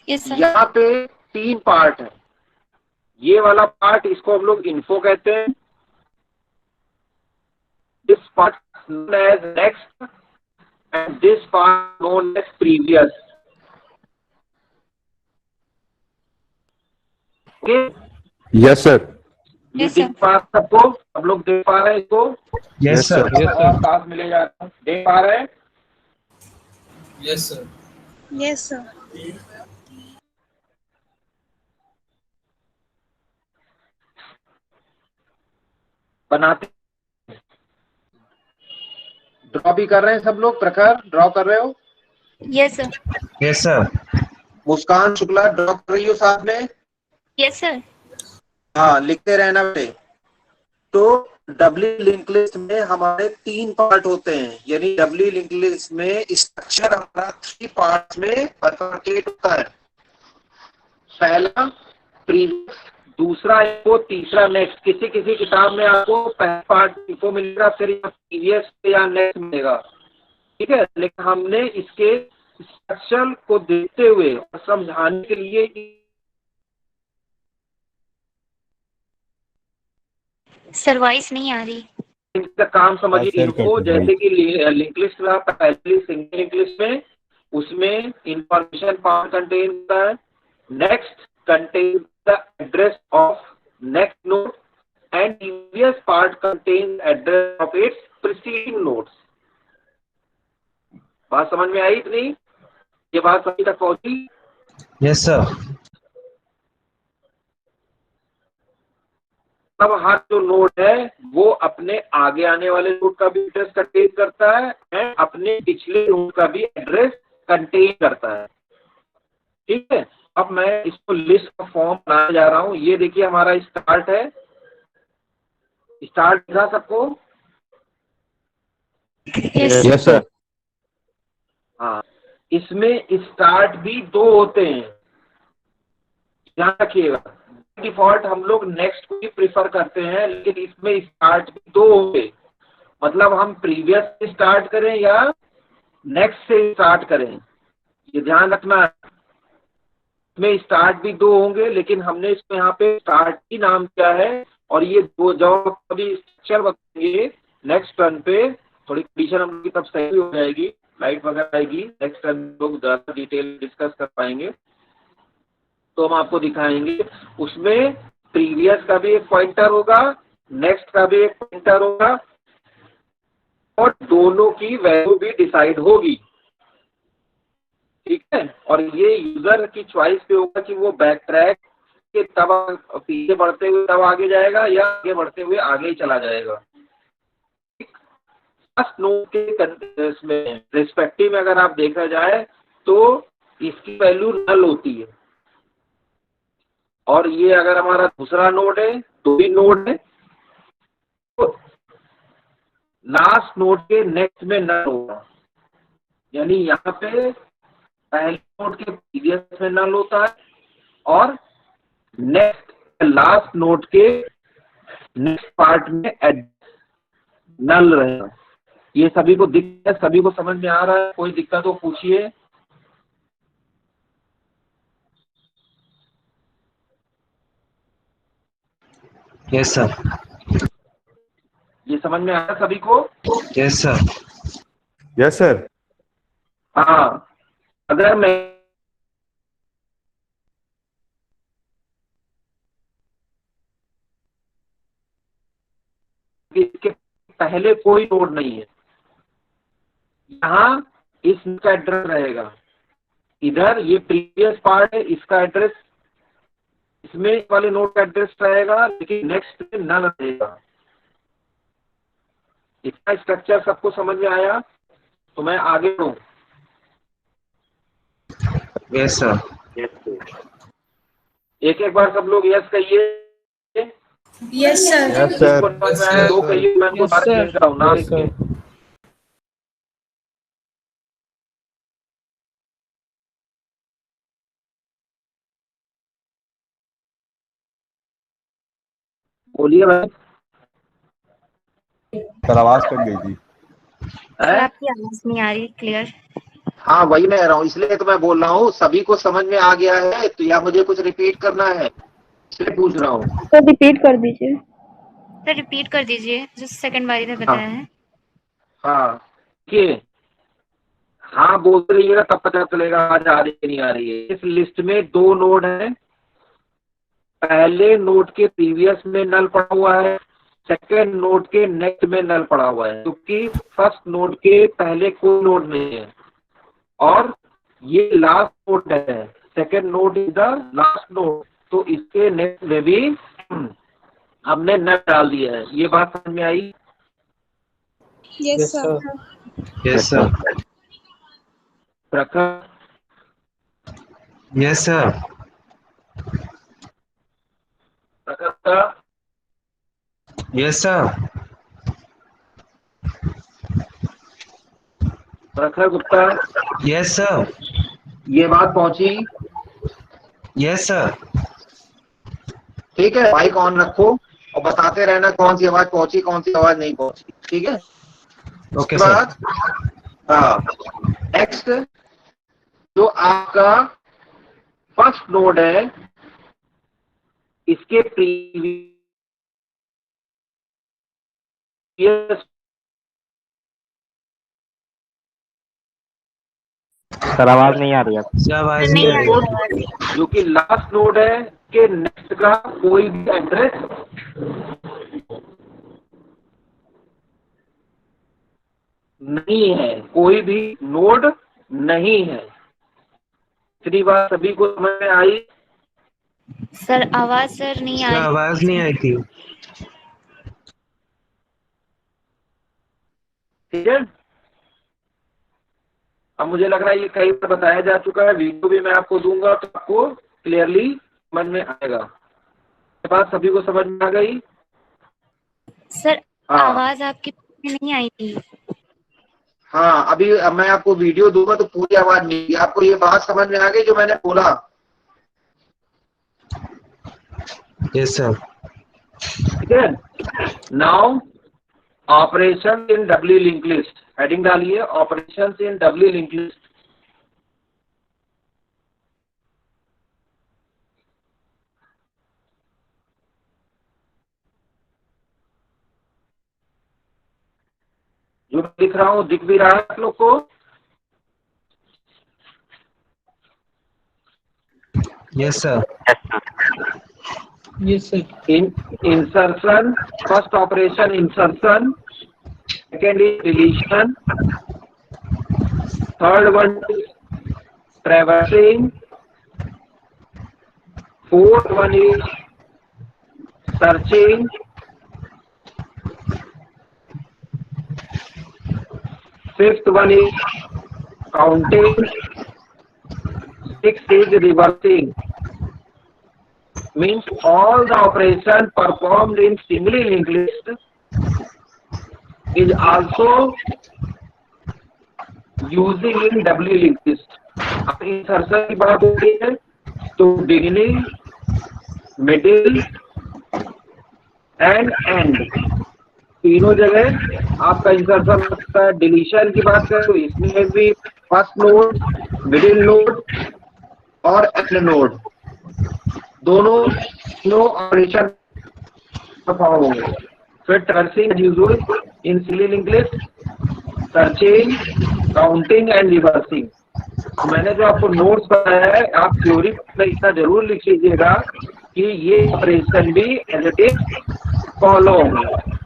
यहाँ पे 3 पार्ट है। ये वाला पार्ट, इसको हम लोग इन्फो कहते हैं। This part known as next and this part known as previous. Okay? Yes sir. ये देख पा सबको, सब लोग देख पा रहे हैं इसको? Yes sir. क्लास मिलेगा, देख पा रहे हैं? Yes sir. Yes sir. बनाते ड्रॉ भी कर रहे हैं सब लोग? प्रखर ड्रॉ कर रहे हो? Yes sir. Yes sir. Muskan Shukla draw कर रही हो साथ में? Yes sir. हाँ, लिखते रहना बेटे। तो डबली लिंक लिस्ट में हमारे 3 पार्ट होते हैं, यानी डबली लिंक लिस्ट में स्ट्रक्चर हमारा 3 पार्ट्स में बाइफरकेट होता है। पहला प्रीवियस, दूसरा इन्फो, तीसरा नेक्स्ट। किसी किसी किताब में आपको पहला पार्ट इन्फो मिलेगा, फिर प्रीवियस या नेक्स्ट मिलेगा, ठीक है। लेकिन हमने इसके स्ट्रक्चर को देखते हुए और समझाने के लिए सर वॉइस नहीं आ रही। इसका काम समझिए। इनको जैसे कि लिंक लिस्ट में पहले सिंगल लिंक लिस्ट में उसमें इंफॉर्मेशन पार्ट कंटेन होता है, next contains the address of next node and previous part contains address of its preceding nodes. बात समझ में आई इतनी? ये बात सभी तक पहुंची? Yes sir. तब हर जो नोड है वो अपने आगे आने वाले नोड का भी एड्रेस कंटेन करता है और अपने पिछले नोड का भी एड्रेस कंटेन करता है, ठीक है। अब मैं इसको लिस्ट का फॉर्म बनाने जा रहा हूं। ये देखिए हमारा स्टार्ट है। स्टार्ट दिखा सबको? Yes sir. हाँ, इसमें स्टार्ट भी 2 होते हैं, ध्यान रखिएगा। डिफॉल्ट हम लोग नेक्स्ट को ही प्रिफर करते हैं, लेकिन इसमें स्टार्ट भी 2 होंगे। मतलब हम प्रीवियस से स्टार्ट करें या नेक्स्ट से स्टार्ट करें, ये ध्यान रखना है। में स्टार्ट भी 2 होंगे, लेकिन हमने इसको यहाँ पे स्टार्ट ही नाम किया है। और ये 2 जब अभी स्ट्रक्चर बताएंगे नेक्स्ट टर्न पे, थोड़ी कंडीशन हम लोग तब सही हो जाएगी, लाइट वगैरह आएगी, नेक्स्ट टर्न लोग ज्यादा डिटेल डिस्कस कर पाएंगे, तो हम आपको दिखाएंगे। उसमें प्रीवियस का भी एक पॉइंटर होगा नेक्स्ट का भी एक पॉइंटर होगा और दोनों की वैल्यू भी डिसाइड होगी, ठीक है। और ये यूजर की चॉइस पे होगा कि वो बैक ट्रैक के तब पीछे बढ़ते हुए तब आगे जाएगा या आगे बढ़ते हुए आगे ही चला जाएगा। फर्स्ट नोड के इसमें रिस्पेक्टिव में अगर आप देखा जाए तो इसकी वैल्यू नल होती है, और ये अगर हमारा दूसरा नोड है, दो ही नोड है, तो लास्ट नोड के नेक्स्ट में नल होगा। यानी यहाँ पे पहले नोड के प्रीवियस में नल होता है और नेक्स्ट लास्ट नोड के नेक्स्ट पार्ट में नल रहेगा। ये सभी को दिख, सभी को समझ में आ रहा है? कोई दिक्कत हो पूछिए। Yes sir. ये समझ में आ रहा है सभी को? Yes sir. Yes sir. हाँ, अगर मैं इसके पहले कोई नोड नहीं है, यहाँ इसका एड्रेस रहेगा, इधर ये प्रीवियस पार्ट है, इसका एड्रेस इसमें वाले नोड का एड्रेस रहेगा, लेकिन नेक्स्ट में नल रहेगा। इसका स्ट्रक्चर सबको समझ में आया? तो मैं आगे बढ़ूं? Yes sir. एक एक बार सब लोग यस कहिए। Yes sir. Yes sir. दो कहिए, मैं इनको सारे चेंज कराऊं ना इसके। बोलिए भाई। सर आवाज कट गई थी। आपकी आवाज नहीं आ रही क्लियर। हाँ वही मैं कह रहा हूँ, इसलिए तो मैं बोल रहा हूँ सभी को समझ में आ गया है तो या मुझे कुछ रिपीट करना है, इसलिए पूछ रहा हूँ। सर रिपीट कर दीजिए। सर रिपीट कर दीजिए जो सेकंड बारी में बताया है। हाँ देखिए, हाँ बोल रहिएगा तब पता चलेगा आज आ रही है नहीं आ रही है। इस लिस्ट में दो नोड हैं, पहले नोड के प्रीवियस में नल पड़ा हुआ है, सेकेंड नोड के नेक्स्ट में नल पड़ा हुआ है, क्योंकि फर्स्ट नोड के पहले कोई नोड नहीं है और ये लास्ट नोड है, second node is the last node, तो इसके नेक्स्ट में भी हमने नल डाल दिया है। ये बात समझ में आई? Yes sir. Yes sir. Prakhar? Yes sir. Prakhar? Yes sir. Prakhar Gupta? Yes sir. ये बात पहुंची? Yes sir. ठीक है, माइक ऑन रखो और बताते रहना कौन सी आवाज पहुंची कौन सी आवाज नहीं पहुंची, ठीक है? Okay sir. हाँ, नेक्स्ट जो आपका फर्स्ट नोड है इसके प्रीवियस सर आवाज नहीं आ रही है। आवाज नहीं आ रही। जो कि लास्ट नोड है के नेक्स्ट का कोई भी एड्रेस नहीं है, कोई भी नोड नहीं है। इतनी बात सभी को समझ में आई? सर आवाज सर नहीं आ रही। आवाज नहीं आई थी। ठीक है, अब मुझे लग रहा है ये कई बार बताया जा चुका है, वीडियो भी मैं आपको दूंगा तो आपको क्लियरली समझ में आएगा। ये बात सभी को समझ में आ गई? सर हाँ। आवाज आपकी नहीं आई थी। हाँ, अभी मैं आपको वीडियो दूंगा तो पूरी आवाज मिलेगी आपको। ये बात समझ में आ गई जो मैंने बोला? Yes sir. ठीक है, now operation in doubly link list, heading डालिए operation in doubly link list. जो दिख रहा हूँ दिख भी रहा है आप लोग को? Yes sir. Yes, sir. Insertion, first operation insertion, second is deletion, third one is traversing, fourth one is searching, fifth one is counting, sixth is reversing. Means all the operation performed in singly linked list is also using in doubly linked list. अब इंसर्शन की बात होती है तो बिगिनिंग, मिडिल एंड एंड तीनों जगह आपका इंसर्शन होता है। डिलीशन की बात करें तो इसमें भी फर्स्ट नोड, मिडिल नोड और एंड नोड दोनों ऑपरेशन परफॉर्म होंगे। फिर traversing usual in singly linked list, searching, counting and reversing. मैंने जो आपको नोट्स बताया है आप थ्योरी में इतना जरूर लिख लीजिएगा कि ये ऑपरेशन भी एज इट इज फॉलो होंगे।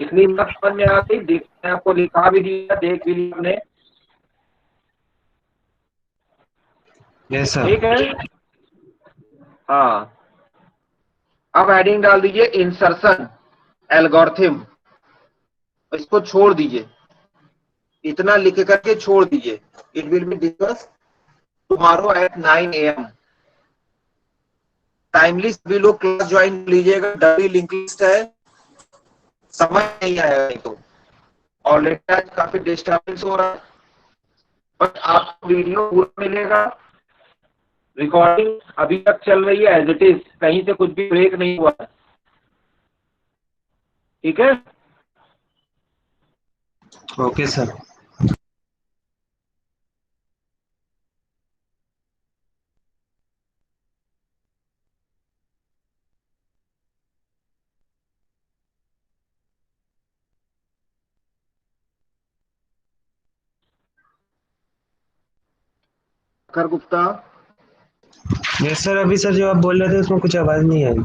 इतनी बात समझ में आ गई? देखते हैं, आपको लिखा भी दिया, देख भी लिया हमने। Yes sir. ठीक है, हाँ। अब हेडिंग डाल दीजिए इंसर्शन एल्गोरिथम, इसको छोड़ दीजिए, इतना लिख करके छोड़ दीजिए। It will be discuss tomorrow at 9 AM। Timely सभी लोग क्लास ज्वाइन लीजिएगा, डबली लिंक लिस्ट है, समझ नहीं आएगा नहीं तो। ऑलरेडी आज काफी डिस्टर्बेंस हो रहा है, बट आपको वीडियो पूरा मिलेगा। रिकॉर्डिंग अभी तक चल रही है एज इट इज, कहीं से कुछ भी ब्रेक नहीं हुआ है। ठीक है, ओके सर। खर गुप्ता। यस सर, अभी सर जो आप बोल रहे थे उसमें कुछ आवाज नहीं आई।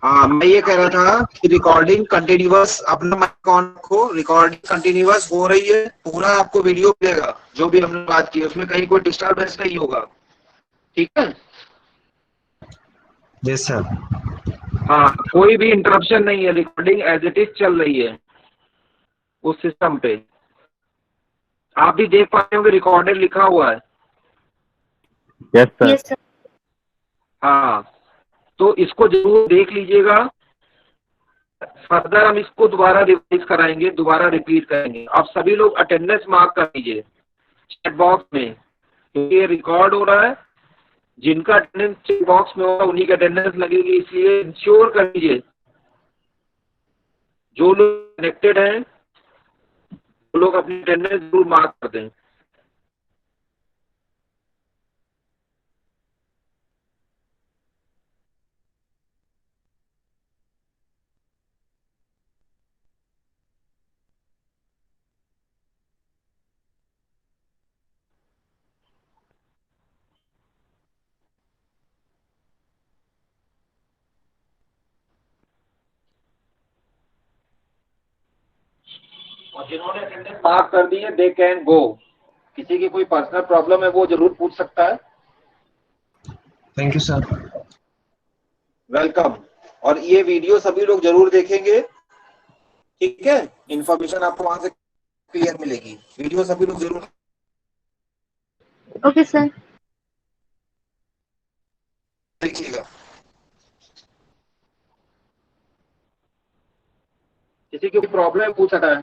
हाँ, मैं ये कह रहा था कि रिकॉर्डिंग कंटिन्यूअस, अपना माइक ऑन रखो, रिकॉर्डिंग कंटिन्यूअस हो रही है, पूरा आपको वीडियो मिलेगा जो भी हमने बात की, उसमें कहीं कोई डिस्टर्बेंस नहीं होगा। ठीक है, यस सर। हाँ, कोई भी इंटरप्शन नहीं है, रिकॉर्डिंग एज इट इज चल रही है उस सिस्टम पे। आप भी देख पाते होंगे रिकॉर्डेड लिखा हुआ है। Yes sir. हाँ, तो इसको जरूर देख लीजिएगा। फर्दर हम इसको दोबारा रिवाइज कराएंगे, दोबारा रिपीट करेंगे। आप सभी लोग अटेंडेंस मार्क कर लीजिए चैट बॉक्स में, क्योंकि ये रिकॉर्ड हो रहा है। जिनका अटेंडेंस चैट बॉक्स में होगा उन्हीं की अटेंडेंस लगेगी, इसलिए इंश्योर कर लीजिए जो लोग कनेक्टेड हैं वो लोग अपनी अटेंडेंस जरूर मार्क कर दें। और जिन्होंने अटेंडेंस मार्क कर दी है दे कैन गो। किसी की कोई पर्सनल प्रॉब्लम है वो जरूर पूछ सकता है। Thank you sir. वेलकम। और ये वीडियो सभी लोग जरूर देखेंगे, ठीक है? इंफॉर्मेशन आपको वहां से क्लियर मिलेगी। वीडियो सभी लोग जरूर ओके सर। देखिएगा। किसी की प्रॉब्लम पूछ सकता है।